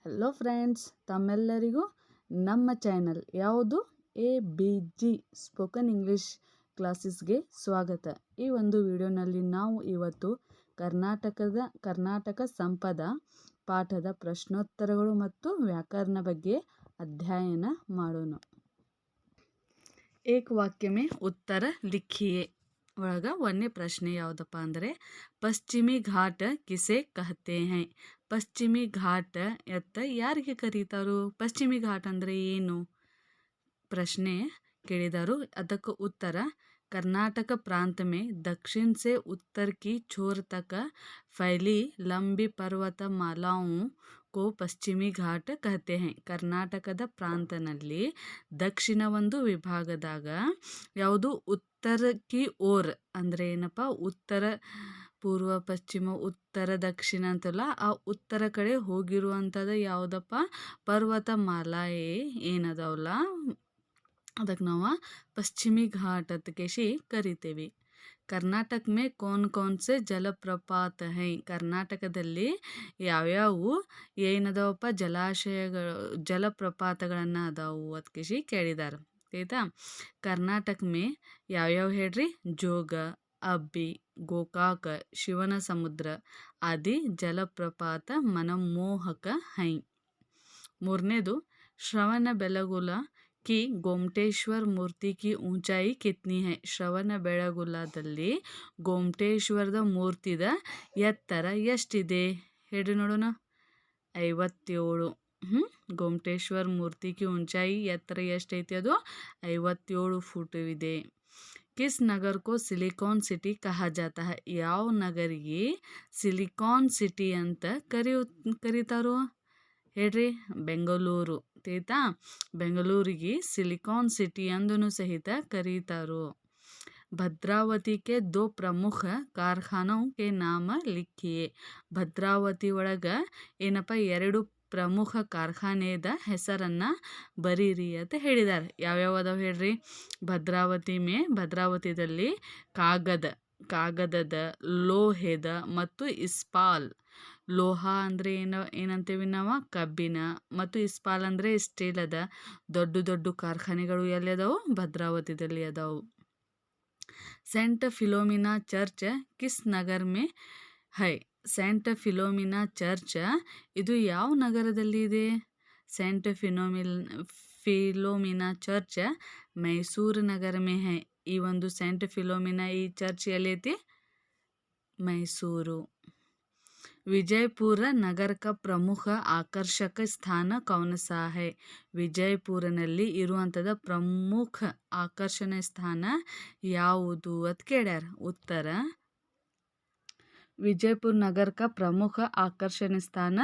Hello friends, ತಮ್ಮೆಲ್ಲರಿಗೂ ನಮ್ಮ channel ಯಾವುದು ABG ಸ್ಪೋಕನ್ ಇಂಗ್ಲೀಷ್ ಕ್ಲಾಸಸ್ಗೆ ಸ್ವಾಗತ. ಈ ಒಂದು ವಿಡಿಯೋನಲ್ಲಿ ನಾವು ಇವತ್ತು ಕರ್ನಾಟಕ ಸಂಪದ ಪಾಠದ ಪ್ರಶ್ನೋತ್ತರಗಳು ಮತ್ತು ವ್ಯಾಕರಣ ಬಗ್ಗೆ ಅಧ್ಯಯನ ಮಾಡೋಣ. ಏಕ ವಾಕ್ಯ ಮೇ ಉತ್ತರ ಲಿಖಿಯೇ ಒಳಗ ಒಂದನೇ ಪ್ರಶ್ನೆ ಯಾವುದಪ್ಪ ಅಂದರೆ ಪಶ್ಚಿಮಿ ಘಾಟ್ ಕಿಸೆ ಕಹತೆ ಹೈ. ಪಶ್ಚಿಮಿ ಘಾಟ್ ಎತ್ತ ಯಾರಿಗೆ ಕರೀತಾರು? ಪಶ್ಚಿಮಿ ಘಾಟ್ ಅಂದರೆ ಏನು ಪ್ರಶ್ನೆ ಕೇಳಿದಾರು. ಅದಕ್ಕೆ ಉತ್ತರ कर्नाटक प्रांत में दक्षिण से उत्तर की छोर तक फैली लंबी पर्वत मालाओं को पश्चिमी घाट कहते हैं. ಕರ್ನಾಟಕದ ಪ್ರಾಂತನಲ್ಲಿ ದಕ್ಷಿಣ ಒಂದು ವಿಭಾಗದಾಗ ಯಾವುದು ಉತ್ತರ ಕಿ ಓರ್ ಅಂದರೆ ಏನಪ್ಪ, ಉತ್ತರ ಪೂರ್ವ ಪಶ್ಚಿಮ ಉತ್ತರ ದಕ್ಷಿಣ ಅಂತಲ್ಲ, ಆ ಉತ್ತರ ಕಡೆ ಹೋಗಿರುವಂಥದ್ದು ಯಾವುದಪ್ಪ, ಪರ್ವತ ಮಾಲಾಯೇ ಏನದವಲ್ಲ ಅದಕ್ಕೆ ನಾವು ಪಶ್ಚಿಮಿ ಘಾಟ್ ಅಂತ ಕೇಶಿ ಕರಿತೇವೆ. ಕರ್ನಾಟಕ ಮೇ ಕೌನ್ ಸೆ ಜಲಪ್ರಪಾತ ಹೈ. ಕರ್ನಾಟಕದಲ್ಲಿ ಯಾವ್ಯಾವು ಏನದಾವಪ್ಪ ಜಲಾಶಯಗಳು ಜಲಪ್ರಪಾತಗಳನ್ನು ಅದಾವು ಅದಕ್ಕೆ ಕೇಳಿದಾರೆ ಆಯ್ತಾ. ಕರ್ನಾಟಕ ಮೇ ಯಾವ್ಯಾವ ಹೇಳ್ರಿ? ಜೋಗ, ಅಬ್ಬಿ, ಗೋಕಾಕ, ಶಿವನ ಸಮುದ್ರ ಆದಿ ಜಲಪ್ರಪಾತ ಮನಮೋಹಕ ಹೈ. ಮೂರನೇದು ಶ್ರವಣ ಬೆಳಗುಲ ಕಿ ಗೋಮಟೇಶ್ವರ ಮೂರ್ತಿ ಕಿ ಊಂಚಾಯಿ ಕಿತ್ನಿ ಹೈ. ಶ್ರವಣ ಬೆಳಗುಲದಲ್ಲಿ ಗೋಮಟೇಶ್ವರದ ಮೂರ್ತಿದ ಎತ್ತರ ಎಷ್ಟಿದೆ ಹೇಳ್ರಿ ನೋಡೋಣ? 57. ಗೋಮಟೇಶ್ವರ ಮೂರ್ತಿ ಕಿ ಊಂಚಾಯಿ ಎತ್ತರ ಎಷ್ಟೈತಿ? ಅದು 57 ಫುಟ್ ಇದೆ. ಕಿಸ್ ನಗರ ಕೋ ಸಿಲಿಕಾನ್ ಸಿಟಿ ಕಹಾ ಜಾತಾ ಹೈ. ಯಾವ ನಗರಿಗೆ ಸಿಲಿಕಾನ್ ಸಿಟಿ ಅಂತ ಕರೀತಾರೋ ಹೇಳ್ರಿ? ಬೆಂಗಳೂರು ಆಯ್ತಾ. ಬೆಂಗಳೂರಿಗೆ ಸಿಲಿಕಾನ್ ಸಿಟಿ ಅಂದನು ಸಹಿತ ಕರೀತಾರೋ. ಭದ್ರಾವತಿ ಕೆ ದೋ ಪ್ರಮುಖ ಕಾರ್ಖಾನೋ ಕೆ ನಾಮ ಲಿಖಿಯೇ. ಭದ್ರಾವತಿ ಒಳಗೆ ಏನಪ್ಪ, 2 ಪ್ರಮುಖ ಕಾರ್ಖಾನೆದ ಹೆಸರನ್ನು ಬರೀರಿ ಅಂತ ಹೇಳಿದ್ದಾರೆ. ಯಾವ್ಯಾವ ಅದಾವ ಹೇಳ್ರಿ? ಭದ್ರಾವತಿದಲ್ಲಿ ಕಾಗದದ, ಲೋಹದ ಮತ್ತು ಇಸ್ಪಾಲ್. ಲೋಹ ಅಂದರೆ ಏನಂತೀವಿ ನಾವು? ಕಬ್ಬಿಣ. ಮತ್ತು ಇಸ್ಪಾಲ್ ಅಂದರೆ ಸ್ಟೀಲ್ ಅದ. ದೊಡ್ಡ ಕಾರ್ಖಾನೆಗಳು ಎಲ್ಲಿ ಅದಾವು? ಭದ್ರಾವತಿದಲ್ಲಿ ಅದಾವು. ಸೆಂಟ್ ಫಿಲೋಮಿನಾ ಚರ್ಚ್ ಕಿಸ್ ನಗರ ಮೇ ಹೈ. ಸೆಂಟ್ ಫಿಲೋಮಿನಾ ಚರ್ಚ್ ಇದು ಯಾವ ನಗರದಲ್ಲಿ ಇದೆ? ಸೆಂಟ್ ಫಿಲೋಮಿನಾ ಚರ್ಚ್ ಮೈಸೂರು ನಗರ ಮೇ ಹೈ. ಈ ಒಂದು ಸೆಂಟ್ ಫಿಲೋಮಿನಾ ಈ ಚರ್ಚ್ ಎಲ್ಲೈತಿ? ಮೈಸೂರು. ವಿಜಯಪುರ ನಗರ ಕ ಪ್ರಮುಖ ಆಕರ್ಷಕ ಸ್ಥಾನ ಕೌನಸಾ ಹೈ. ವಿಜಯಪುರನಲ್ಲಿ ಇರುವಂಥದ್ದು ಪ್ರಮುಖ ಆಕರ್ಷಣೆ ಸ್ಥಾನ ಯಾವುದು ಅಂತ ಕೇಳ್ಯಾರ. ಉತ್ತರ ವಿಜಯಪುರ ನಗರ ಕ ಪ್ರಮುಖ ಆಕರ್ಷಣೆ ಸ್ಥಾನ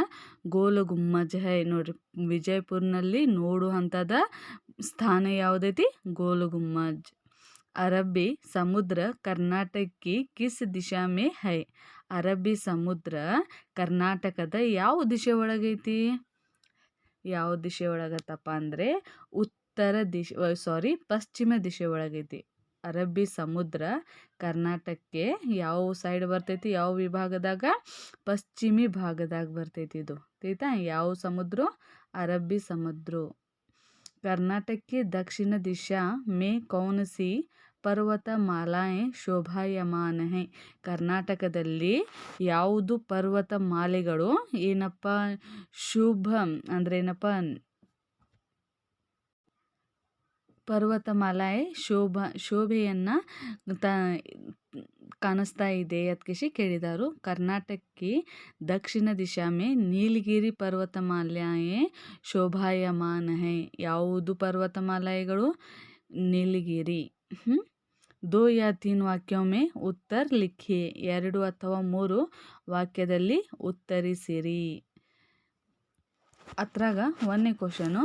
ಗೋಲ್ ಗುಮ್ಮಜ್ ಹೈ. ನೋಡ್ರಿ, ವಿಜಯಪುರನಲ್ಲಿ ನೋಡುವಂಥದ್ದು ಸ್ಥಾನ ಯಾವುದೈತಿ? ಗೋಲ್ ಗುಮ್ಮಜ್. ಅರಬ್ಬಿ ಸಮುದ್ರ ಕರ್ನಾಟಕ ಕಿ ಕಿಸ್ ದಿಶಾ ಮೇ ಹೈ. ಅರಬ್ಬಿ ಸಮುದ್ರ ಕರ್ನಾಟಕದ ಯಾವ ದಿಶೆ ಒಳಗೈತಿ? ಯಾವ ದಿಶೆ ಒಳಗತ್ತಪ್ಪ ಅಂದರೆ ಪಶ್ಚಿಮ ದಿಶೆ ಒಳಗೈತಿ. ಅರಬ್ಬಿ ಸಮುದ್ರ ಕರ್ನಾಟಕಕ್ಕೆ ಯಾವ ಸೈಡ್ ಬರ್ತೈತಿ? ಯಾವ ವಿಭಾಗದಾಗ? ಪಶ್ಚಿಮಿ ಭಾಗದಾಗ ಬರ್ತೈತಿ ಇದು ಆಯ್ತಾ. ಯಾವ ಸಮುದ್ರ? ಅರಬ್ಬಿ ಸಮುದ್ರ. कर्नाटक की दक्षिण दिशा में कौन सी ಪರ್ವತ ಮಾಲಾಯೇ ಶೋಭಾಯಮಾನ ಹೈ. ಕರ್ನಾಟಕದಲ್ಲಿ ಯಾವುದು ಪರ್ವತ ಮಾಲೆಗಳು ಏನಪ್ಪ ಶುಭ ಅಂದ್ರೆ ಏನಪ್ಪ, ಪರ್ವತಮಾಲಾಯೇ ಶೋಭೆಯನ್ನು ಕಾಣಿಸ್ತಾ ಇದೆ ಅದಕ್ಕೆ ಕೇಳಿದಾರು. ಕರ್ನಾಟಕಕ್ಕೆ ದಕ್ಷಿಣ ದಿಶಾ ಮೇ ನೀಲಗಿರಿ ಪರ್ವತಮಾಲಾಯೇ ಶೋಭಾಯಮಾನ ಹೈ. ಯಾವುದು ಪರ್ವತಮಾಲೆಗಳು? ನೀಲಗಿರಿ. 2 या 3 ವಾಕ್ಯೋं में ಉತ್ತರ ಲಿಖಿಯೇ. 2 ಅಥವಾ 3 ವಾಕ್ಯದಲ್ಲಿ ಉತ್ತರಿಸಿರಿ. ಅದ್ರಾಗ ಒಂದನೇ ಕ್ವಶನು,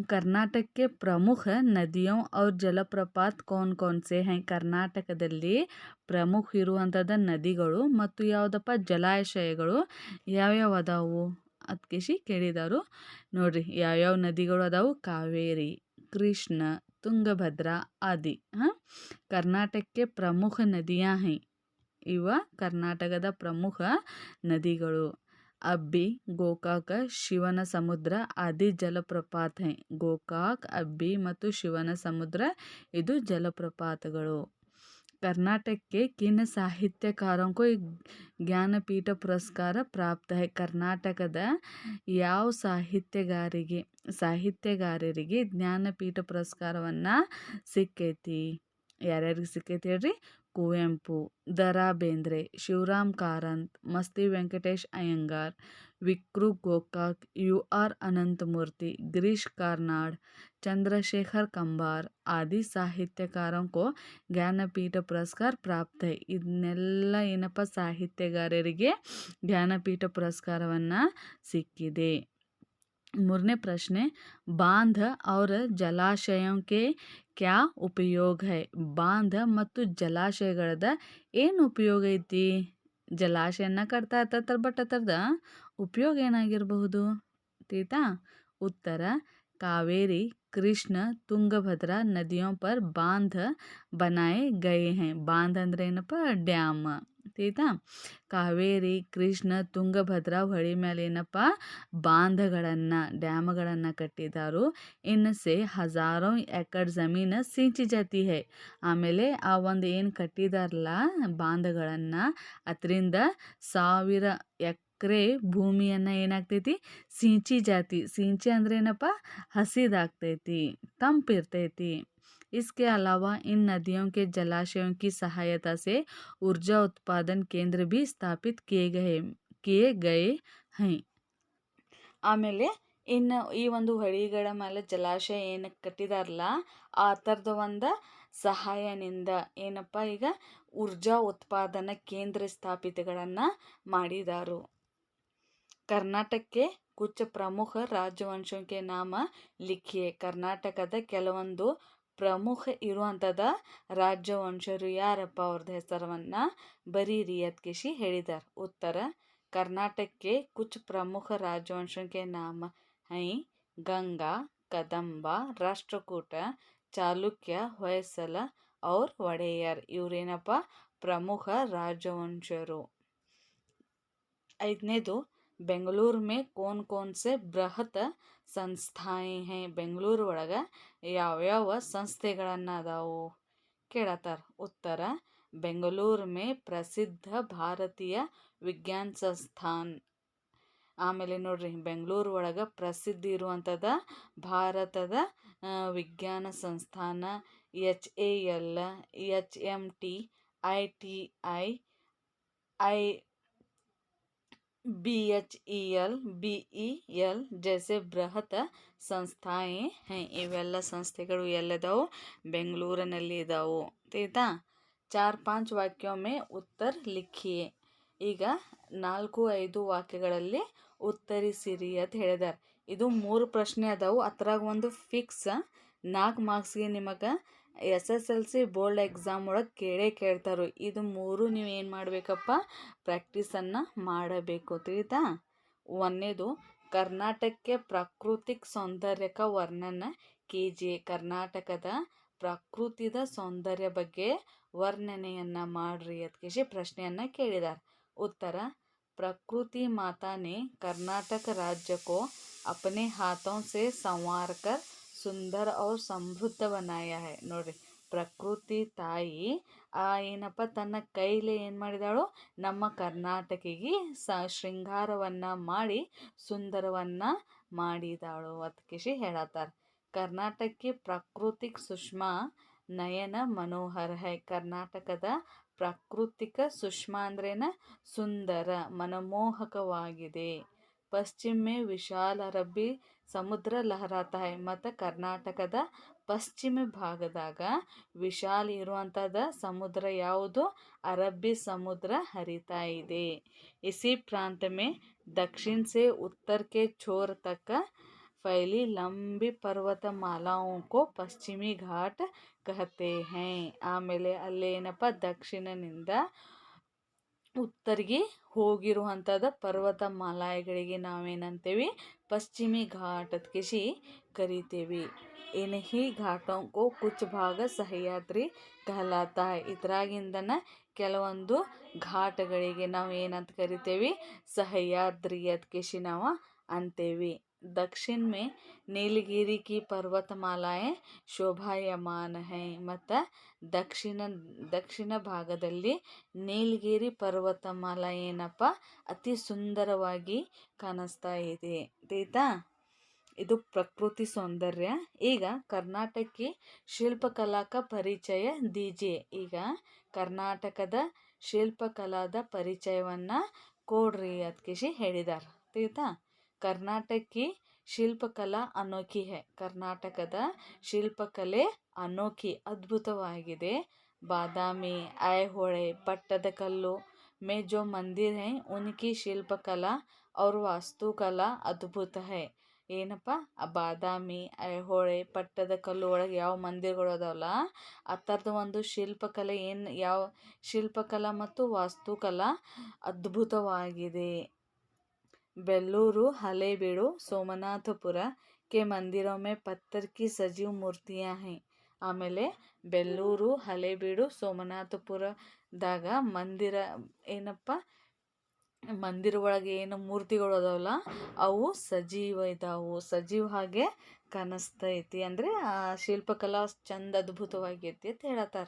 कर्नाटक के प्रमुख नदियों और जलप्रपात कौन से हैं. ಕರ್ನಾಟಕದಲ್ಲಿ ಪ್ರಮುಖ ಇರುವಂಥದ್ದು ನದಿಗಳು ಮತ್ತು ಯಾವುದಪ್ಪ ಜಲಾಶಯಗಳು ಯಾವ್ಯಾವ ಅದಾವು ಅದಕ್ಕೆ ಕೇಳಿದಾರು. ನೋಡ್ರಿ, ಯಾವ್ಯಾವ ನದಿಗಳು ಅದಾವು? ಕಾವೇರಿ, ಕೃಷ್ಣ, ತುಂಗಭದ್ರಾ ಆದಿ. ಕರ್ನಾಟಕಕ್ಕೆ ಪ್ರಮುಖ ನದಿಯಾ ಹೈ. ಇವ ಕರ್ನಾಟಕದ ಪ್ರಮುಖ ನದಿಗಳು. अब्बी ಗೋಕಾಕ ಶಿವನ ಸಮುದ್ರ ಆದಿ ಜಲಪ್ರಪಾತ ಹೈ. ಗೋಕಾಕ್ अब्बी ಮತ್ತು ಶಿವನ ಸಮುದ್ರ ಇದು ಜಲಪ್ರಪಾತಗಳು. कर्नाटक के किन साहित्यकारों को ಜ್ಞಾನಪೀಠ ಪುರಸ್ಕಾರ ಪ್ರಾಪ್ತ है. ಕರ್ನಾಟಕದ ಯಾವ ಸಾಹಿತ್ಯಗಾರರಿಗೆ ಜ್ಞಾನಪೀಠ ಪುರಸ್ಕಾರವನ್ನು ಸಿಕ್ಕೈತಿ? ಯಾರ್ಯಾರಿಗೆ ಸಿಕ್ಕೈತಿ ಹೇಳ್ರಿ? ಕುವೆಂಪು, ದ.ರಾ ಬೇಂದ್ರೆ, ಶಿವರಾಮ್ ಕಾರಂತ್, ಮಸ್ತಿ ವೆಂಕಟೇಶ್ ಅಯ್ಯಂಗಾರ್, ವಿಕ್ರು ಗೋಕಾಕ್, ಯು.ಆರ್. अनंतमूर्ति, गिरीश कार्नाड, चंद्रशेखर कंबार आदि साहित्यकारों को ಜ್ಞಾನಪೀಠ ಪುರಸ್ಕಾರ ಪ್ರಾಪ್ತ है. ಇದನ್ನೆಲ್ಲ ಏನಪ್ಪ ಸಾಹಿತ್ಯಗಾರರಿಗೆ ಜ್ಞಾನಪೀಠ ಪುರಸ್ಕಾರವನ್ನು ಸಿಕ್ಕಿದೆ. ಮೂರನೇ ಪ್ರಶ್ನೆ, ಬಾಂಧ और ಜಲಾಶयों के क्या उपयोग है? ಬಾಂಧ ಮತ್ತು ಜಲಾಶಯಗಳದ ಏನು ಉಪಯೋಗ ಐತಿ? ಜಲಾಶಯನ ಕಟ್ತಾ ಇರ್ತಾರೆ, ಬಟ್ ಅದರದ ಉಪಯೋಗ ಏನಾಗಿರಬಹುದು ತೀತಾ? उत्तर, कावेरी, कृष्ण, ತುಂಗಭದ್ರಾ नदियों पर बांध बनाए गए हैं. बांध ಅಂದ್ರೆ ಏನಪ್ಪ? ಡ್ಯಾಮ್. ತೀತಾ? ಕಾವೇರಿ, ಕೃಷ್ಣ, ತುಂಗಭದ್ರಾ ಹೊಳಿ ಮೇಲೆ ಏನಪ್ಪ? ಬಾಂಧಗಳನ್ನು, ಡ್ಯಾಮ್ಗಳನ್ನು ಕಟ್ಟಿದಾರು. ಇನ್ಸೆ ಹಜಾರೋ ಎಕರ್ ಜಮೀನ್ ಸಿಂಚಿ ಜಾತಿ ಹೈ. ಆಮೇಲೆ ಆ ಒಂದು ಏನು ಕಟ್ಟಿದಾರಲ್ಲ ಬಾಂಧಗಳನ್ನು, ಅದರಿಂದ 1000 ಎಕರೆ ಭೂಮಿಯನ್ನು ಏನಾಗ್ತೈತಿ? ಸಿಂಚಿ ಜಾತಿ. ಸಿಂಚಿ ಅಂದ್ರೆ ಏನಪ್ಪ? ಹಸಿದಾಗ್ತೈತಿ, ತಂಪಿರ್ತೈತಿ. इसके अलावा इन नदियों के जलाशयों की सहायता से ऊर्जा उत्पादन केंद्र भी स्थापित किए गए हैं. ಆಮೇಲೆ ಇನ್ನು ಈ ಒಂದು ಹೊಳಿಗಳ ಮೇಲೆ ಜಲಾಶಯ ಏನು ಕಟ್ಟಿದಾರಲ್ಲ ಆ ಥರದ ಒಂದು ಸಹಾಯನಿಂದ ಏನಪ್ಪ ಈಗ ಊರ್ಜಾ ಉತ್ಪಾದನಾ ಕೇಂದ್ರ ಸ್ಥಾಪಿತಗಳನ್ನು ಮಾಡಿದಾರು. ಕರ್ನಾಟಕಕ್ಕೆ ಕುछ ಪ್ರಮುಖ ರಾಜವಂಶೋं के नाम लिखिए. ಕರ್ನಾಟಕದ ಕೆಲವೊಂದು ಪ್ರಮುಖ ಇರುವಂಥದ ರಾಜವಂಶರು ಯಾರಪ್ಪ? ಅವ್ರದ್ದು ಹೆಸರನ್ನು ಬರೀರಿ ಅತ್ಕೇಶಿ ಹೇಳಿದ್ದಾರೆ. ಉತ್ತರ, कर्नाटक कुछ प्रमुख राजवंशों के नाम हैं गंगा, कदंब, राष्ट्रकूट, चालुक्य, ಹೊಯ್ಸಳ और ಒಡೆಯರ್. ಇವರೇನಪ್ಪ? ಪ್ರಮುಖ ರಾಜವಂಶರು. ಐದನೇದು, ಬೆಂಗಳೂರು में कौन से ಬೃಹತ್ ಸಂಸ್ಥಾएं हैं? ಬೆಂಗಳೂರು ಒಳಗೆ ಯಾವ್ಯಾವ ಸಂಸ್ಥೆಗಳನ್ನು ಅದಾವು ಕೇಳತ್ತಾರ. ಉತ್ತರ, ಬೆಂಗಳೂರು में ಪ್ರಸಿದ್ಧ ಭಾರತೀಯ ವಿಜ್ಞಾನ ಸಂಸ್ಥಾನ್. ಆಮೇಲೆ ನೋಡ್ರಿ, ಬೆಂಗಳೂರು ಒಳಗೆ ಪ್ರಸಿದ್ಧಿ ಇರುವಂಥದ ಭಾರತದ ವಿಜ್ಞಾನ ಸಂಸ್ಥಾನ HAL, HMT, ITI, BHEL, BEL जैसे ಬೃಹತ್ ಸಂಸ್ಥಾएं हैं. ಇವೆಲ್ಲ ಸಂಸ್ಥೆಗಳು ಎಲ್ಲದಾವು? ಬೆಂಗಳೂರಿನಲ್ಲಿ ಇದಾವು. ಆಯ್ತಾ? 4-5 ವಾಕ್ಯೋं में उत्तर लिखिए. ಈಗ 4-5 ವಾಕ್ಯಗಳಲ್ಲಿ ಉತ್ತರಿಸಿರಿ ಅಂತ ಹೇಳಿದಾರೆ. ಇದು 3 ಪ್ರಶ್ನೆ ಅದಾವು. ಅದ್ರಾಗ ಒಂದು ಫಿಕ್ಸ್ 4 ಮಾರ್ಕ್ಸ್ಗೆ ನಿಮಗೆ SSLC ಬೋರ್ಡ್ ಎಕ್ಸಾಮ್ ಒಳಗೆ ಕೇಳ್ತಾರೆ. ಇದು 3 ನೀವು ಏನು ಮಾಡಬೇಕಪ್ಪ? ಪ್ರಾಕ್ಟೀಸನ್ನು ಮಾಡಬೇಕು. ತಿಳಿತಾ? ಒಂದನೇದು, ಕರ್ನಾಟಕಕ್ಕೆ ಪ್ರಾಕೃತಿಕ ಸೌಂದರ್ಯಕ ವರ್ಣನ कीजिए. ಕರ್ನಾಟಕದ ಪ್ರಕೃತಿದ ಸೌಂದರ್ಯ ಬಗ್ಗೆ ವರ್ಣನೆಯನ್ನು ಮಾಡ್ರಿ ಅದಕ್ಕೆ ಪ್ರಶ್ನೆಯನ್ನು ಕೇಳಿದ್ದಾರೆ. उत्तर, प्रकृति माता ने कर्नाटक राज्य को अपने हाथों से संवार कर सुंदर और समृद्ध बनाया है. ನೋಡ್ರಿ, ಪ್ರಕೃತಿ ತಾಯಿ ಏನಪ್ಪ ತನ್ನ ಕೈಲಿ ಏನು ಮಾಡಿದಾಳು? ನಮ್ಮ ಕರ್ನಾಟಕಿಗೆ ಶೃಂಗಾರವನ್ನು ಮಾಡಿ ಸುಂದರವನ್ನು ಮಾಡಿದಾಳು ಅದಕ್ಕೆ ಹೇಳತ್ತಾರೆ. ಕರ್ನಾಟಕಕ್ಕೆ ಪ್ರಾಕೃತಿಕ ಸುಷ್ಮಾ ನಯನ ಮನೋಹರ ಹೈ. ಕರ್ನಾಟಕದ ಪ್ರಾಕೃತಿಕ ಸುಷ್ಮಾ ಅಂದ್ರೇನ? ಸುಂದರ, ಮನಮೋಹಕವಾಗಿದೆ. ಪಶ್ಚಿಮ ಮೇ ವಿಶಾಲ ಅರಬ್ಬಿ ಸಮುದ್ರ ಲಹರಾತ ಹೈ. ಮತ್ತು ಕರ್ನಾಟಕದ ಪಶ್ಚಿಮ ಭಾಗದಾಗ ವಿಶಾಲ ಇರುವಂಥದ ಸಮುದ್ರ ಯಾವುದು? ಅರಬ್ಬಿ ಸಮುದ್ರ ಹರಿತಾ ಇದೆ. इसी प्रांत में दक्षिण से उत्तर के छोर तक फैली लंबी पर्वतमालाओं को पश्चिमी घाट कहते हैं. ಆಮೇಲೆ ಅಲ್ಲೇನಪ್ಪ? ದಕ್ಷಿಣದಿಂದ ಉತ್ತರಿಗೆ ಹೋಗಿರುವಂಥದ್ದು ಪರ್ವತ ಮಾಲಾಯಗಳಿಗೆ ನಾವೇನಂತೇವಿ ಪಶ್ಚಿಮಿ ಘಾಟ್ ಅತ್ಕಿಸಿ ಕರಿತೇವಿ. ಇನ್ಹಿ ಘಾಟೋं को कुछ भाग ಸಹ್ಯಾದ್ರಿ कहलाता है. ಇದ್ರಾಗಿಂದನ ಕೆಲವೊಂದು ಘಾಟಗಳಿಗೆ ನಾವು ಏನಂತ ಕರಿತೇವಿ ಸಹ್ಯಾದ್ರಿ ಅತ್ಕಿಸಿ ನಾವು ಅಂತೇವಿ. दक्षिण में नीलगिरी की पर्वतमालाएं ಶೋಭಾಯಮಾನ है. ಮತ್ತು ದಕ್ಷಿಣ ಭಾಗದಲ್ಲಿ ನೀಲಗಿರಿ ಪರ್ವತಮಾಲ ಏನಪ್ಪ ಅತಿ ಸುಂದರವಾಗಿ ಕಾಣಿಸ್ತಾ ಇದೆ ಆಯ್ತಾ. ಇದು ಪ್ರಕೃತಿ ಸೌಂದರ್ಯ. ಈಗ ಕರ್ನಾಟಕಿ ಶಿಲ್ಪಕಲಾಕ ಪರಿಚಯ ದೀಜಿಯೆ. ಈಗ ಕರ್ನಾಟಕದ ಶಿಲ್ಪಕಲಾದ ಪರಿಚಯವನ್ನು ಕೊಡ್ರಿ ಅತ್ಕಿಸಿ ಹೇಳಿದಾರೆ ಆಯ್ತಾ. ಕರ್ನಾಟಕಿ ಶಿಲ್ಪಕಲಾ ಅನೋಖಿ ಹೈ. ಕರ್ನಾಟಕದ ಶಿಲ್ಪಕಲೆ ಅನೋಖಿ ಅದ್ಭುತವಾಗಿದೆ. ಬಾದಾಮಿ, ಐಹೊಳೆ, ಪಟ್ಟದಕಲ್ಲು में जो मंदिर हैं उनकी शिल्पकला और वास्तुकला अद्भुत है. ಏನಪ್ಪ ಬಾದಾಮಿ, ಐಹೊಳೆ, ಪಟ್ಟದಕಲ್ಲು ಒಳಗೆ ಯಾವ ಮಂದಿರಗಳು ಅದಾವಲ್ಲ ಆ ಥರದ ಒಂದು ಶಿಲ್ಪಕಲೆ ಯಾವ ಶಿಲ್ಪಕಲಾ ಮತ್ತು ವಾಸ್ತುಕಲಾ ಅದ್ಭುತವಾಗಿದೆ. बेल्लूरू, हलेबीडु, सोमनाथपुर के मंदिरों में पत्थर की सजीव मूर्तियां हैं. ಆಮೇಲೆ ಬೆಲ್ಲೂರು, ಹಲೇಬೀಡು, ಸೋಮನಾಥಪುರದಾಗ ಏನಪ್ಪ ಮಂದಿರ ಒಳಗೆ ಏನು ಮೂರ್ತಿಗಳು ಅದಾವಲ್ಲ ಅವು ಸಜೀವ ಇದ್ದಾವು. ಸಜೀವ ಹಾಗೆ ಕಾಣಿಸ್ತೈತಿ ಅಂದರೆ ಆ ಶಿಲ್ಪಕಲಾ ಚಂದ ಅದ್ಭುತವಾಗೈತಿ ಅಂತ ಹೇಳತ್ತಾರ.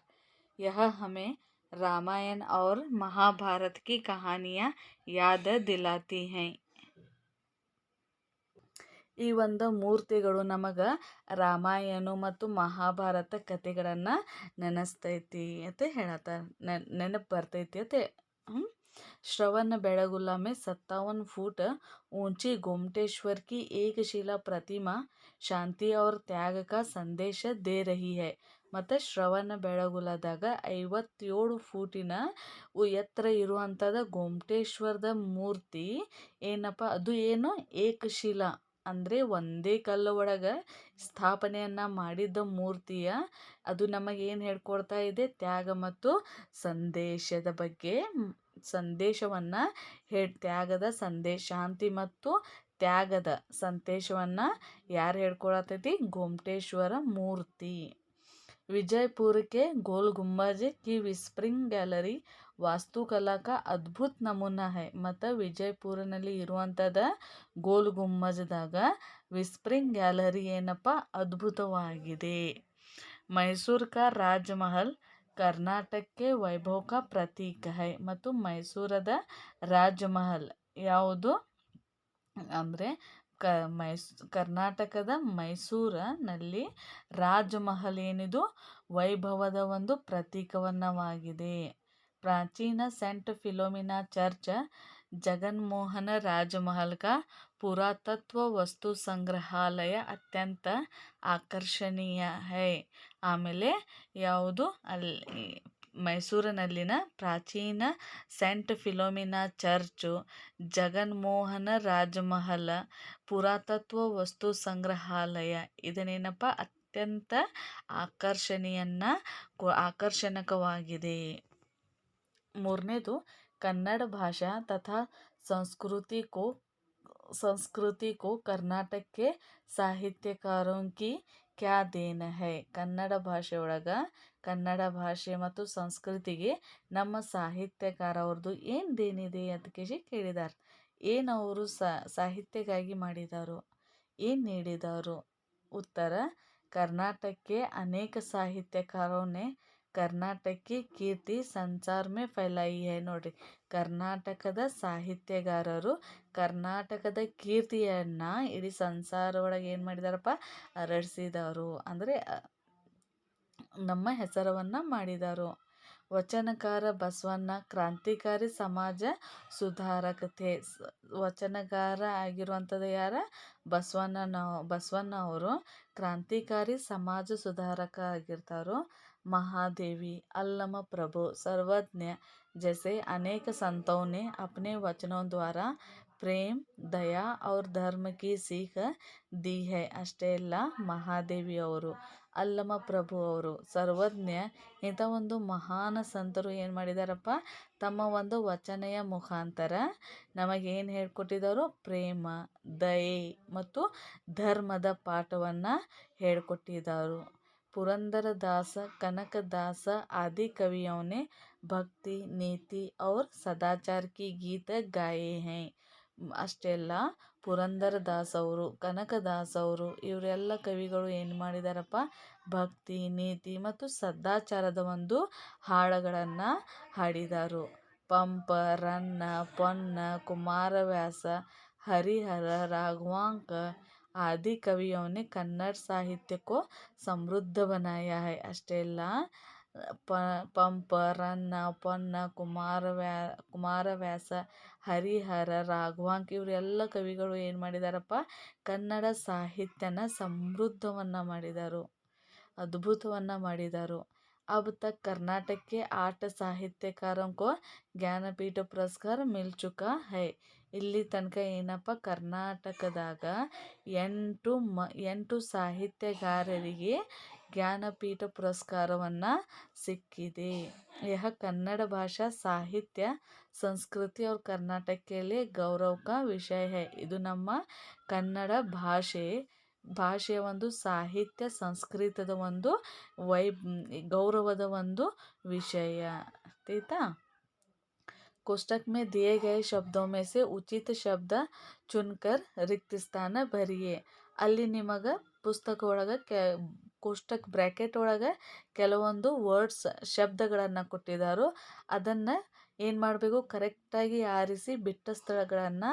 ಯಹ ಹಮೆ ರಾಮಾಯಣ और महाभारत की कहानियाँ याद दिलाती हैं. ಈ ಒಂದು ಮೂರ್ತಿಗಳು ನಮಗೆ ರಾಮಾಯಣ ಮತ್ತು ಮಹಾಭಾರತ ಕಥೆಗಳನ್ನು ನೆನೆಸ್ತೈತಿ ಅಂತ ಹೇಳತ್ತಾರೆ. ನೆನಪು ಬರ್ತೈತಿ ಅಂತ. श्रवण बेलगोला में 57 फुट ऊंची गोमटेश्वर की एक शिला प्रतिमा शांति और त्याग का संदेश दे रही है. ಮತ್ತು ಶ್ರವಣ ಬೆಳಗುಲದಾಗ 57 ಫೂಟಿನ ಎತ್ತರ ಇರುವಂಥದ್ದು ಗೋಮಟೇಶ್ವರದ ಮೂರ್ತಿ ಏನಪ್ಪ ಅದು ಏನು ಏಕಶಿಲಾ ಅಂದರೆ ಒಂದೇ ಕಲ್ಲು ಒಳಗೆ ಸ್ಥಾಪನೆಯನ್ನು ಮಾಡಿದ್ದ ಮೂರ್ತಿಯ ಅದು ನಮಗೇನು ಹೇಳ್ಕೊಡ್ತಾ ಇದೆ ತ್ಯಾಗ ಮತ್ತು ಸಂದೇಶದ ಬಗ್ಗೆ ಸಂದೇಶವನ್ನು ತ್ಯಾಗದ ಸಂದೇಶ ಶಾಂತಿ ಮತ್ತು ತ್ಯಾಗದ ಸಂದೇಶವನ್ನು ಯಾರು ಹೇಳ್ಕೊಳತೈತಿ गोमटेश्वर मूर्ति. विजयपुर के गोल गुम्बज की विस्प्रिंग गैलरी ವಾಸ್ತುಕಲಾ का ಅದ್ಭುತ ನಮೂನಾ है. ಮತ್ತು ವಿಜಯಪುರನಲ್ಲಿ ಇರುವಂಥದ್ದು ಗೋಲ್ ಗುಮ್ಮಜ್ದಾಗ ವಿಸ್ಪ್ರಿಂಗ್ ಗ್ಯಾಲರಿ ಏನಪ್ಪ ಅದ್ಭುತವಾಗಿದೆ. ಮೈಸೂರು का ರಾಜಮಹಲ್ ಕರ್ನಾಟಕಕ್ಕೆ ವೈಭವ का ಪ್ರತೀಕ है. ಮತ್ತು ಮೈಸೂರದ ರಾಜಮಹಲ್ ಯಾವುದು ಅಂದರೆ ಕರ್ನಾಟಕದ ಮೈಸೂರಿನಲ್ಲಿ ರಾಜಮಹಲ್ ಏನಿದು ವೈಭವದ ಒಂದು ಪ್ರತೀಕವನ್ನವಾಗಿದೆ. ಪ್ರಾಚೀನ सेंट फिलोमिना चर्च जगनमोहन राजमहल का पुरातत्व वस्तु संग्रहालय अत्यंत ಆಕರ್ಷಣೀಯ है. ಆಮೇಲೆ ಯಾವುದು ಅಲ್ಲಿ ಮೈಸೂರಿನಲ್ಲಿನ ಪ್ರಾಚೀನ ಸೆಂಟ್ ಫಿಲೋಮಿನಾ ಚರ್ಚು ಜಗನ್ಮೋಹನ ರಾಜಮಹಲ ಪುರಾತತ್ವ ವಸ್ತು ಸಂಗ್ರಹಾಲಯ ಇದನ್ನೇನಪ್ಪ ಅತ್ಯಂತ ಆಕರ್ಷಣಕವಾಗಿದೆ. ಮೂರನೇದು ಕನ್ನಡ ಭಾಷಾ ತಥಾ संस्कृति को कर्नाटक के साहित्यकारों की क्या देन है. ಕನ್ನಡ ಭಾಷೆ ಒಳಗೆ ಕನ್ನಡ ಭಾಷೆ ಮತ್ತು ಸಂಸ್ಕೃತಿಗೆ ನಮ್ಮ ಸಾಹಿತ್ಯಕಾರ ಅವ್ರದ್ದು ಏನು ದೇನಿದೆ ಅಂತ ಕೇಳಿದ್ದಾರೆ. ಏನು ಅವರು ಸಾಹಿತ್ಯಕ್ಕಾಗಿ ಮಾಡಿದಾರೋ ಏನು ನೀಡಿದಾರೋ. ಉತ್ತರ कर्नाटक ಅನೇಕ ಸಾಹಿತ್ಯಕಾರೋं ने कर्नाटक की ಕೀರ್ತಿ ಸಂಸಾರ में फैलाई है. ನೋಡ್ರಿ ಕರ್ನಾಟಕದ ಸಾಹಿತ್ಯಗಾರರು ಕರ್ನಾಟಕದ ಕೀರ್ತಿಯನ್ನು ಇಡೀ ಸಂಸಾರ ಒಳಗೆ ಏನು ಮಾಡಿದಾರಪ್ಪ ಹರಡಿಸಿದರು ಅಂದರೆ ನಮ್ಮ ಹೆಸರನ್ನು ಮಾಡಿದರು. ವಚನಕಾರ ಬಸವಣ್ಣ ಕ್ರಾಂತಿಕಾರಿ ಸಮಾಜ ಸುಧಾರಕತೆ. ವಚನಕಾರ ಆಗಿರುವಂಥದ್ದು ಯಾರ ಬಸವಣ್ಣ ಅವರು ಕ್ರಾಂತಿಕಾರಿ ಸಮಾಜ ಸುಧಾರಕ ಆಗಿರ್ತಾರೋ. महादेवी, अल्लम प्रभु, सर्वज्ञ जैसे अनेक संतों ने अपने वचनों द्वारा प्रेम, दया और धर्म की सीख दी है. ಅಷ್ಟೇ ಅಲ್ಲ ಮಹಾದೇವಿ ಅವರು ಅಲ್ಲಮ ಪ್ರಭು ಅವರು ಸರ್ವಜ್ಞ. ಇಂಥ ಒಂದು ಮಹಾನ್ ಸಂತರು ಏನು ಮಾಡಿದಾರಪ್ಪ, ತಮ್ಮ ಒಂದು ವಚನೆಯ ಮುಖಾಂತರ ನಮಗೇನು ಹೇಳ್ಕೊಟ್ಟಿದ್ದಾರೋ ಪ್ರೇಮ, ದಯೆ ಮತ್ತು ಧರ್ಮದ ಪಾಠವನ್ನು ಹೇಳ್ಕೊಟ್ಟಿದ್ದಾರೆ. पुरंदरदास कनकदास आदि कवियों ने भक्ति, नीति और सदाचार की गीत गाए हैं. ಅಷ್ಟೇ ಅಲ್ಲ, ಪುರಂದರದಾಸ್ ಅವರು, ಕನಕದಾಸ್ ಅವರು ಇವರೆಲ್ಲ ಕವಿಗಳು ಏನು ಮಾಡಿದಾರಪ್ಪ, ಭಕ್ತಿ, ನೀತಿ ಮತ್ತು ಸದಾಚಾರದ ಒಂದು ಹಾಡುಗಳನ್ನು ಹಾಡಿದರು. ಪಂಪ, ರನ್ನ, ಪೊನ್ನ, ಕುಮಾರವ್ಯಾಸ, हरिहर, राघवांक आदि कवियों ने कन्नड़ साहित्य को समृद्ध बनाया है. ಅಷ್ಟೇ ಅಲ್ಲ, ಪಂಪ, ರನ್ನ, ಪೊನ್ನ, ಕುಮಾರವ್ಯಾಸ, ಹರಿಹರ, ರಾಘವಾಂಕ ಇವರೆಲ್ಲ ಕವಿಗಳು ಏನು ಮಾಡಿದಾರಪ್ಪ, ಕನ್ನಡ ಸಾಹಿತ್ಯನ ಸಮೃದ್ಧವನ್ನು ಮಾಡಿದರು, ಅದ್ಭುತವನ್ನು ಮಾಡಿದರು. अब तक कर्नाटक के 8 साहित्यकारों को ज्ञानपीठ पुरस्कार मिल चुका है. ಇಲ್ಲಿ ತನಕ ಏನಪ್ಪ, ಕರ್ನಾಟಕದಾಗ 8 ಸಾಹಿತ್ಯಗಾರರಿಗೆ ಜ್ಞಾನಪೀಠ ಪುರಸ್ಕಾರವನ್ನು ಸಿಕ್ಕಿದೆ. यह कन्नड़ भाषा साहित्य संस्कृति और कर्नाटक के लिए गौरव का विषय है. ಇದು ನಮ್ಮ ಕನ್ನಡ ಭಾಷೆಯ ಒಂದು ಸಾಹಿತ್ಯ ಸಂಸ್ಕೃತದ ಒಂದು ಗೌರವದ ಒಂದು ವಿಷಯ. ಆಯ್ತಾ. कोष्टक में दिए गए शब्दों में से उचित शब्द चुनकर रिक्त स्थान भरिए. ಅಲ್ಲಿ ನಿಮಗೆ ಪುಸ್ತಕ ಒಳಗೆ ಕೋಷ್ಟಕ್ ಬ್ರ್ಯಾಕೆಟ್ ಒಳಗೆ ಕೆಲವೊಂದು ವರ್ಡ್ಸ್ ಶಬ್ದಗಳನ್ನು ಕೊಟ್ಟಿದ್ದಾರೋ ಅದನ್ನು ಏನು ಮಾಡಬೇಕು, ಕರೆಕ್ಟಾಗಿ ಆರಿಸಿ ಬಿಟ್ಟ ಸ್ಥಳಗಳನ್ನು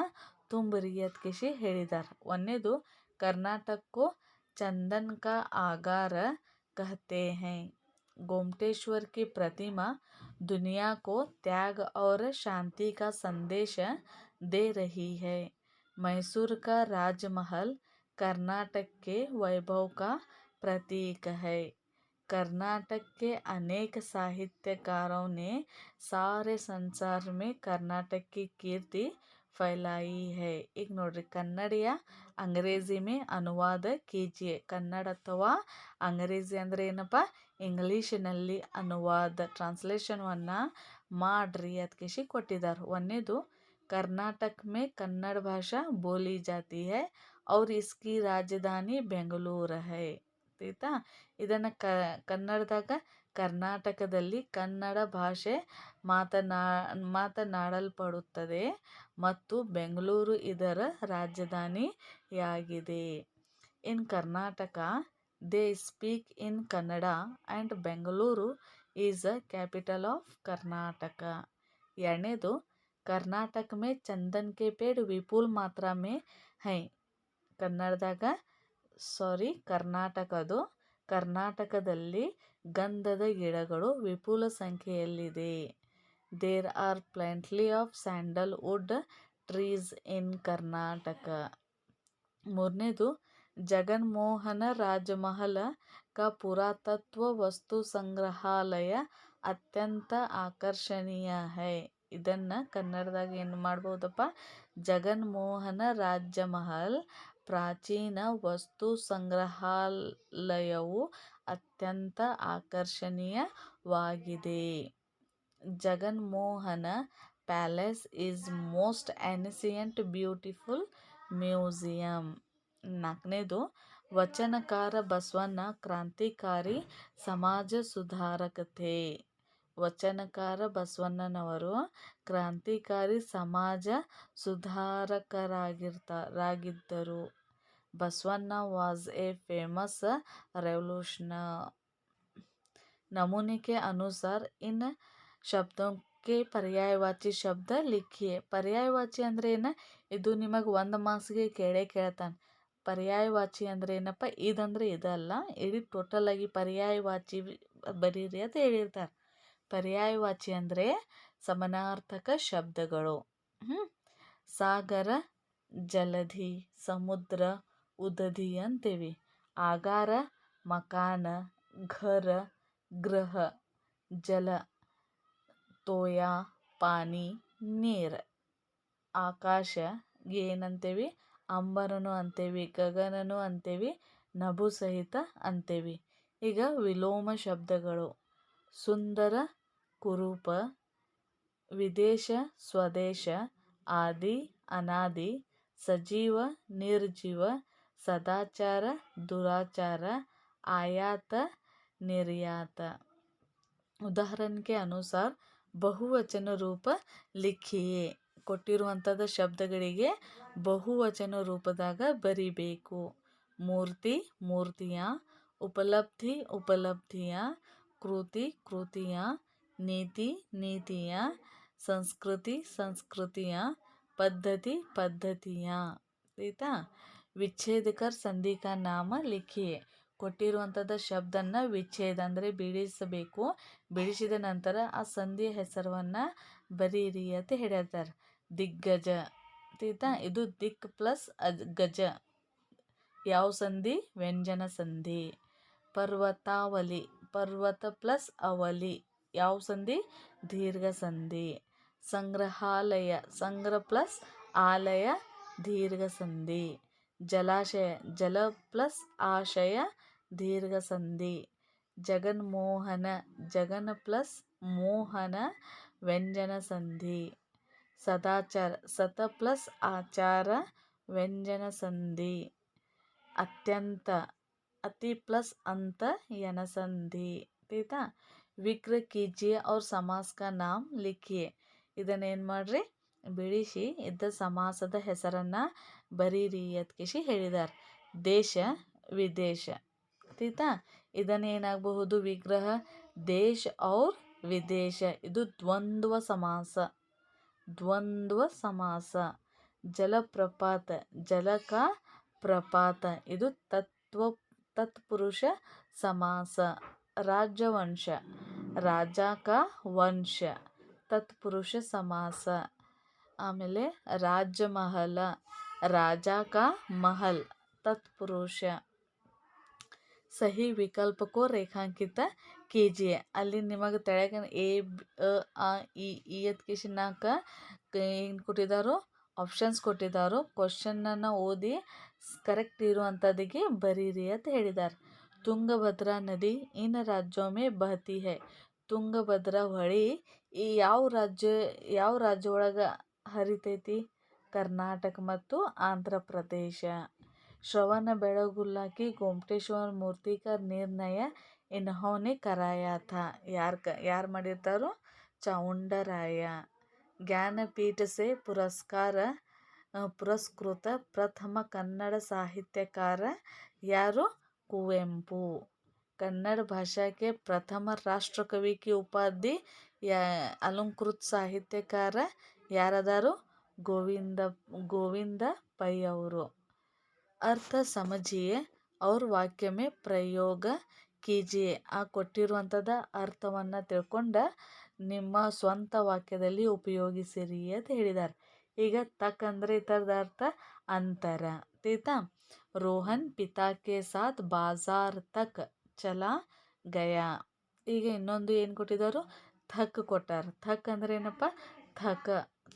ತುಂಬಿರಿ ಅದಕ್ಕೆ ಹೇಳಿದ್ದಾರೆ. ಒಂದನೇದು, कर्नाटक को चंदन का आगार कहते हैं. गोमटेश्वर की प्रतिमा दुनिया को त्याग और शांति का संदेश दे रही है. मैसूर का राजमहल कर्नाटक के वैभव का प्रतीक है. कर्नाटक के अनेक साहित्यकारों ने सारे संसार में कर्नाटक की कीर्ति फैलाई है. ಈಗ ನೋಡ್ರಿ, ಕನ್ನಡ ಅಂಗ್ರೇಜಿ ಮೇ ಅನುವಾದ ಕೀಜಿಯೆ. ಕನ್ನಡ ಅಥವಾ ಅಂಗ್ರೇಜಿ ಅಂದರೆ ಏನಪ್ಪ, ಇಂಗ್ಲೀಷಿನಲ್ಲಿ ಅನುವಾದ ಟ್ರಾನ್ಸ್ಲೇಷನನ್ನು ಮಾಡ್ರಿ ಅದಕ್ಕೆ ಕೊಟ್ಟಿದ್ದಾರೆ. ಒಂದನೇದು, कर्नाटक में कन्नड़ भाषा बोली जाती है और इसकी राजधानी बेंगलुरु है. ಆಯ್ತಾ. ಇದನ್ನು ಕನ್ನಡದಾಗ ಕರ್ನಾಟಕದಲ್ಲಿ ಕನ್ನಡ ಭಾಷೆ ಮಾತನಾಡಲ್ಪಡುತ್ತದೆ ಮತ್ತು ಬೆಂಗಳೂರು ಇದರ ರಾಜಧಾನಿಯಾಗಿದೆ. In Karnataka they speak in Kannada and Bengaluru is a capital of Karnataka. ಎರಡನೇದು, कर्नाटक में चंदन के पेड़ विपुल मात्रा में हैं. ಕರ್ನಾಟಕದಲ್ಲಿ ಗಂಧದ ಗಿಡಗಳು ವಿಪುಲ ಸಂಖ್ಯೆಯಲ್ಲಿದೆ. There are plenty of sandalwood trees in Karnataka. ಮೂರನೇದು, ಜಗನ್ಮೋಹನ ರಾಜಮಹಲ का पुरातत्व वस्तु संग्रहालय अत्यंत आकर्षणीय है. ಇದನ್ನು ಕನ್ನಡದಾಗ ಏನು ಮಾಡ್ಬೋದಪ್ಪ, ಜಗನ್ಮೋಹನ ರಾಜಮಹಲ್ ಪ್ರಾಚೀನ ವಸ್ತು ಸಂಗ್ರಹಾಲಯವು ಅತ್ಯಂತ ಆಕರ್ಷಣೀಯವಾಗಿದೆ. Jaganmohana palace is most ancient beautiful museum. ನಾಲ್ಕನೇದು, ವಚನಕಾರ ಬಸವಣ್ಣ ಕ್ರಾಂತಿಕಾರಿ ಸಮಾಜ ಸುಧಾರಕ ಥೇ. ವಚನಕಾರ ಬಸವಣ್ಣನವರು ಕ್ರಾಂತಿಕಾರಿ ಸಮಾಜ ಸುಧಾರಕರಾಗಿದ್ದರು. Basavanna was a famous revolutionary. नमूने के अनुसार इन शब्दों के पर्यायवाची शब्द लिखिए. ಪರ್ಯಾಯವಾಚಿ ಅಂದ್ರೆ ಏನು, ಇದು ನಿಮಗೆ ಒಂದು ಮಾರ್ಕ್ಸ್ಗೆ ಕೇಳ್ತಾನೆ. ಪರ್ಯಾಯವಾಚಿ ಅಂದ್ರೆ ಏನಪ್ಪ, ಇದಂದ್ರೆ ಇದಲ್ಲ, ಇಡೀ ಟೋಟಲಾಗಿ ಪರ್ಯಾಯವಾಚಿ ಬರೀರಿ ಅಂತ ಹೇಳಿರ್ತಾರೆ. ಪರ್ಯಾಯವಾಚಿ ಅಂದರೆ ಸಮಾನಾರ್ಥಕ ಶಬ್ದಗಳು. ಸಾಗರ, ಜಲಧಿ, ಸಮುದ್ರ, ಉದಧಿ ಅಂತೀವಿ. ಆಗಾರ, ಮಕಾನ, ಘರ, ಗೃಹ, ಜಲ, ತೋಯ, ಪಾನಿ, ನೀರು. ಆಕಾಶ ಏನಂತೇವಿ, ಅಂಬರನು ಅಂತೇವಿ, ಗಗನನು ಅಂತೇವಿ, ನಭು ಸಹಿತ ಅಂತೇವಿ. ಈಗ ವಿಲೋಮ ಶಬ್ದಗಳು: ಸುಂದರ, ಕುರೂಪ, ವಿದೇಶ, ಸ್ವದೇಶ, ಆದಿ, ಅನಾದಿ, ಸಜೀವ, ನಿರ್ಜೀವ, ಸದಾಚಾರ, दुराचार, आयात, निर्यात। उदाहरण के अनुसार ಬಹುವಚನ ರೂಪ ಲಿಖಿಯೇ. ಕೊಟ್ಟಿರುವಂಥದ್ದು ಶಬ್ದಗಳಿಗೆ ಬಹುವಚನ ರೂಪದಾಗ ಬರಿಬೇಕು. ಮೂರ್ತಿ, ಮೂರ್ತಿಯ. ಉಪಲಬ್ಧಿ, ಉಪಲಬ್ಧಿಯ. ಕೃತಿ, ಕೃತಿಯ. ನೀತಿ, ನೀತಿಯ. ಸಂಸ್ಕೃತಿ, ಸಂಸ್ಕೃತಿಯ. पद्धति, पद्धतिಯ. ಆಯಿತಾ? ವಿಚ್ಛೇದ ಕರ್ ಸಂಧಿ ಕಾ ನಾಮ ಲಿಖಿಯೇ. ಕೊಟ್ಟಿರುವಂಥದ್ದು ಶಬ್ದನ ವಿಚ್ಛೇದ ಅಂದರೆ ಬಿಡಿಸಬೇಕು. ಬಿಡಿಸಿದ ನಂತರ ಆ ಸಂಧಿಯ ಹೆಸರನ್ನು ಬರೀರಿ ಅಂತ ಹೇಳ್ತಾರೆ. ದಿಗ್ಗಜ. ಆಯಿತಾ? ಇದು ದಿಕ್ ಪ್ಲಸ್ ಗಜ. ಯಾವ ಸಂಧಿ? ವ್ಯಂಜನ ಸಂಧಿ. ಪರ್ವತಾವಲಿ. ಪರ್ವತ ಪ್ಲಸ್ ಅವಲಿ. ಯಾವ ಸಂಧಿ? ದೀರ್ಘ ಸಂಧಿ. ಸಂಗ್ರಹಾಲಯ. ಸಂಗ್ರಹ ಪ್ಲಸ್ ಆಲಯ, ದೀರ್ಘ ಸಂಧಿ. ಜಲಾಶಯ. ಜಲ ಪ್ಲಸ್ ಆಶಯ, ದೀರ್ಘ ಸಂಧಿ. ಜಗನ್ಮೋಹನ. ಜಗನ್ ಪ್ಲಸ್ ಮೋಹನ, ವ್ಯಂಜನ ಸಂಧಿ. ಸದಾಚಾರ. ಸತ ಪ್ಲಸ್ ಆಚಾರ, ವ್ಯಂಜನ ಸಂಧಿ. ಅತ್ಯಂತ. ಅತಿ ಪ್ಲಸ್ ಅಂತ, ಯನ ಸಂಧಿ. ಆಯಿತಾ? विग्रह कीजिए और समास का नाम लिखिए. ಇದನ್ನೇನು ಮಾಡ್ರಿ? ಬಿಡಿಸಿ ಇದ್ದ ಸಮಾಸದ ಹೆಸರನ್ನು ಬರೀರಿ ಅತ್ಕಿಸಿ ಹೇಳಿದ್ದಾರೆ. ದೇಶ, ವಿದೇಶ. ಆಯಿತಾ? ಇದನ್ನೇನಾಗಬಹುದು? ವಿಗ್ರಹ ದೇಶ ಔರ್ ವಿದೇಶ. ಇದು ದ್ವಂದ್ವ ಸಮಾಸ. ದ್ವಂದ್ವ ಸಮಾಸ. ಜಲಪ್ರಪಾತ. ಜಲಕ ಪ್ರಪಾತ. ಇದು ತತ್ಪುರುಷ ಸಮಾಸ. ರಾಜವಂಶ. ರಾಜ ಕಾ ವಂಶ, ತತ್ಪುರುಷ ಸಮಾಸ. ಆಮೇಲೆ ರಾಜಮಹಲ. ರಾಜ ಕಾ ಮಹಲ್, ತತ್ಪುರುಷ. ಸಹಿ ವಿಕಲ್ಪ ಕೋ ರೇಖಾಂಕಿತ ಕೀಜಿಯೆ. ಅಲ್ಲಿ ನಿಮಗೆ ತೆಳಗೆ ಎ, ಅ, ಈ ಎತ್ಕಿಸಿನಾಕ ಏನು ಕೊಟ್ಟಿದ್ದಾರೋ? ಆಪ್ಷನ್ಸ್ ಕೊಟ್ಟಿದ್ದಾರೋ. ಕ್ವಶನನ್ನು ಓದಿ ಕರೆಕ್ಟ್ ಇರುವಂಥದ್ದಿಗೆ ಬರೀರಿ ಅಂತ ಹೇಳಿದ್ದಾರೆ. ತುಂಗಭದ್ರಾ ನದಿ ಇನ್ ರಾಜ್ಯೋं में बहती है. ತುಂಗಭದ್ರಾ ಹೊಳಿ ಈ ಯಾವ ರಾಜ್ಯ ಒಳಗೆ ಹರಿತೈತಿ? ಕರ್ನಾಟಕ ಮತ್ತು ಆಂಧ್ರ ಪ್ರದೇಶ. ಶ್ರವಣ ಬೆಳಗುಲ್ಲ ಕಿ गोमटेश्वर मूर्ति का निर्णय इन्होंने कराया था. ಯಾರು ಮಾಡಿರ್ತಾರೋ? ಚಾವುಂಡರಾಯ. ಜ್ಞಾನಪೀಠ से ಪುರಸ್ಕೃತ ಪ್ರಥಮ ಕನ್ನಡ ಸಾಹಿತ್ಯಕಾರ ಯಾರು? ಕುವೆಂಪು. कन्नड़ भाषा के प्रथम राष्ट्रकवि की उपाधि अलंकृत साहित्यकार ಯಾರದಾರು? ಗೋವಿಂದ ಪೈ ಅವರು. ಅರ್ಥ ಸಮझिए और वाक्य में प्रयोग कीजिए. ಆ ಕೊಟ್ಟಿರುವಂಥದ್ದು ಅರ್ಥವನ್ನು ತಿಳ್ಕೊಂಡು ನಿಮ್ಮ ಸ್ವಂತ ವಾಕ್ಯದಲ್ಲಿ ಉಪಯೋಗಿಸಿರಿ ಅಂತ ಹೇಳಿದ್ದಾರೆ. ಈಗ ತಕ್ ಅಂದರೆ ಇದರದ ಅರ್ಥ ಅಂತರ. ಆಯಿತಾ? ರೋಹನ್ ಪಿತಾ ಕೆ ಸಾಥ್ ಬಾಜಾರ್ ತಕ್ ಚಲಾ ಗಯಾ. ಈಗ ಇನ್ನೊಂದು ಏನು ಕೊಟ್ಟಿದ್ದಾರೋ? ಥಕ್ ಕೊಟ್ಟಾರ. ಥಕ್ ಅಂದ್ರೆ ಏನಪ್ಪ?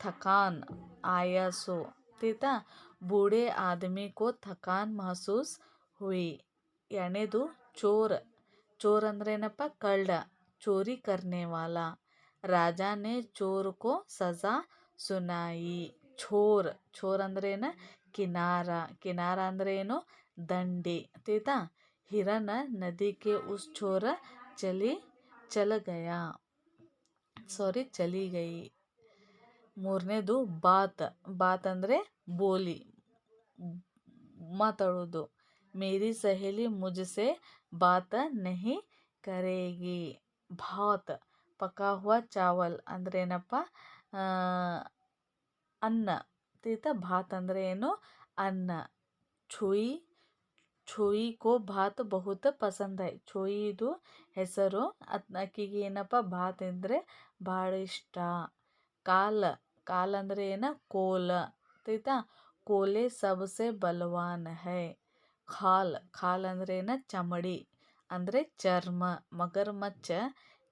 ಥಕಾನ್, ಆಯಾಸು. ಆಯಿತಾ? ಬೂಢೆ ಆದಮಿ ಕೋ ಥಕಾನ್ ಮಹಸೂಸ್ ಹುಯಿ. ಎರಡನೇದು ಚೋರ್. ಚೋರ್ ಅಂದ್ರೆ ಏನಪ್ಪ? ಕಳ್ಳ, ಚೋರಿ ಕರ್ನೆ ವಾಲಾ. ರಾಜಾ ನೆ ಚೋರ್ ಕೋ ಸಜಾ ಸುನಾಯಿ. ಚೋರ್ ಅಂದ್ರೆ ಏನು? ಕಿನಾರ. ಕಿನಾರ ಅಂದ್ರೆ ಏನು? ದಂಡಿ. ಆಯಿತಾ? ಹಿರನ್ ನದಿ ಕೆ ಉಸ್ ಚೋರ ಚಲಿ ಗಯಿ. ಮೂರನೇದು ಬಾತ್. ಬಾತ್ ಅಂದರೆ ಬೋಲಿ, ಮಾತಾಡೋದು. ಮೇರಿ ಸಹೇಲಿ ಮುझसे ಬಾತ್ ನಹಿ ಕರೇಗಿ. ಭಾತ್ ಪಕಾ ಹುವಾ ಚಾವಲ್ ಅಂದರೆ ಏನಪ್ಪ? ಅನ್ನ. ಆಯಿತಾ? ಭಾತ್ ಅಂದರೆ ಏನು? ಅನ್ನ. ಛೋಯಿ ಕೋ ಭಾತ್ ಬಹುತ್ ಪಸಂದ್ ಹೈ. ಛೋಯಿ ಇದು ಹೆಸರು. ಆಕಿಗೆ ಏನಪ್ಪ? ಭಾತ್ ಅಂದರೆ ಭಾಳ ಇಷ್ಟ. ಕಾಲ್ ಅಂದರೆ ಏನು? ಕೋಲ. ಆಯಿತಾ? ಕೋಲೆ ಸಬ್ಸೆ ಬಲವಾನ್ ಹೈ. ಖಾಲ್ ಅಂದರೆ ಏನು? ಚಮಡಿ ಅಂದರೆ ಚರ್ಮ. ಮಗರಮಚ್ಚ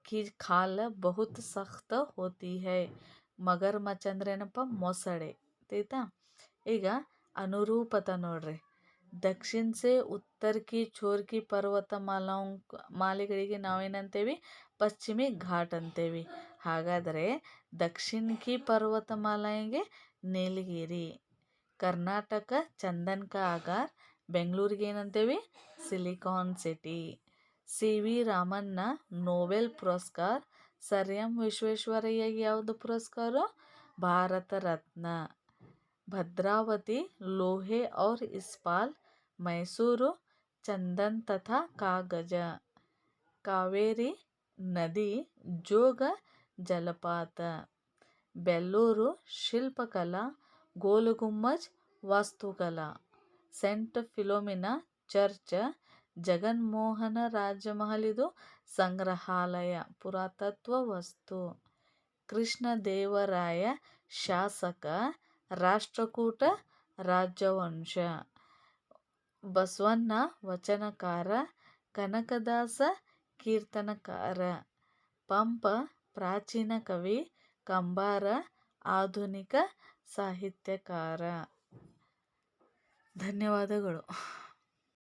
ಕಿ ಖಾಲ್ ಬಹುತ್ ಸಖ್ತ್ ಹೋತಿ ಹೈ. ಮಗರಮಚ್ಚ ಅಂದ್ರೆ ಏನಪ್ಪ? ಮೊಸಳೆ. ಆಯಿತಾ? ಈಗ ಅನುರೂಪತ ನೋಡ್ರಿ. दक्षिण से उत्तर की छोर की ಪರ್ವತಮಾಲಾओं ಮಾಲೆಗಳಿಗೆ ನಾವೇನಂತೇವಿ ಪಶ್ಚಿಮಿ ಘಾಟ್ ಅಂತೇವಿ. ಹಾಗಾದರೆ ದಕ್ಷಿಣ ಪರ್ವತಮಾಲೆಗೆ ನೀಲಗಿರಿ. ಕರ್ನಾಟಕ ಚಂದನ್ ಕಾ ಆಗಾರ್. ಬೆಂಗಳೂರಿಗೆ ಏನಂತೇವಿ ಸಿಲಿಕಾನ್ ಸಿಟಿ. ಸಿ ವಿ ರಾಮನ್ನ ನೊಬೆಲ್ ಪುರಸ್ಕಾರ. ಸರ್ ಎಂ ವಿಶ್ವೇಶ್ವರಯ್ಯಗೆ ಯಾವುದು ಪುರಸ್ಕಾರ? ಭಾರತ ರತ್ನ. भद्रावती लोहे और इस्पात. मैसूर चंदन तथा कागज. कावेरी नदी जोग जलपात. बेल्लूರು ಶಿಲ್ಪಕಲಾ. ಗೋಲಗುಮ್ಮಜ್ ವಾಸ್ತುಕಲಾ. Saint Philomena church. Jaganmohan Rajamahal ಇದು ಸಂಗ್ರಹಾಲಯ ಪುರಾತತ್ವ ವಸ್ತು. ಕೃಷ್ಣದೇವರಾಯ ಶಾಸಕ. ರಾಷ್ಟ್ರಕೂಟ ರಾಜವಂಶ. ಬಸವಣ್ಣ ವಚನಕಾರ. ಕನಕದಾಸ ಕೀರ್ತನಕಾರ. ಪಂಪ ಪ್ರಾಚೀನ ಕವಿ. ಕಂಬಾರ ಆಧುನಿಕ ಸಾಹಿತ್ಯಕಾರ. ಧನ್ಯವಾದಗಳು.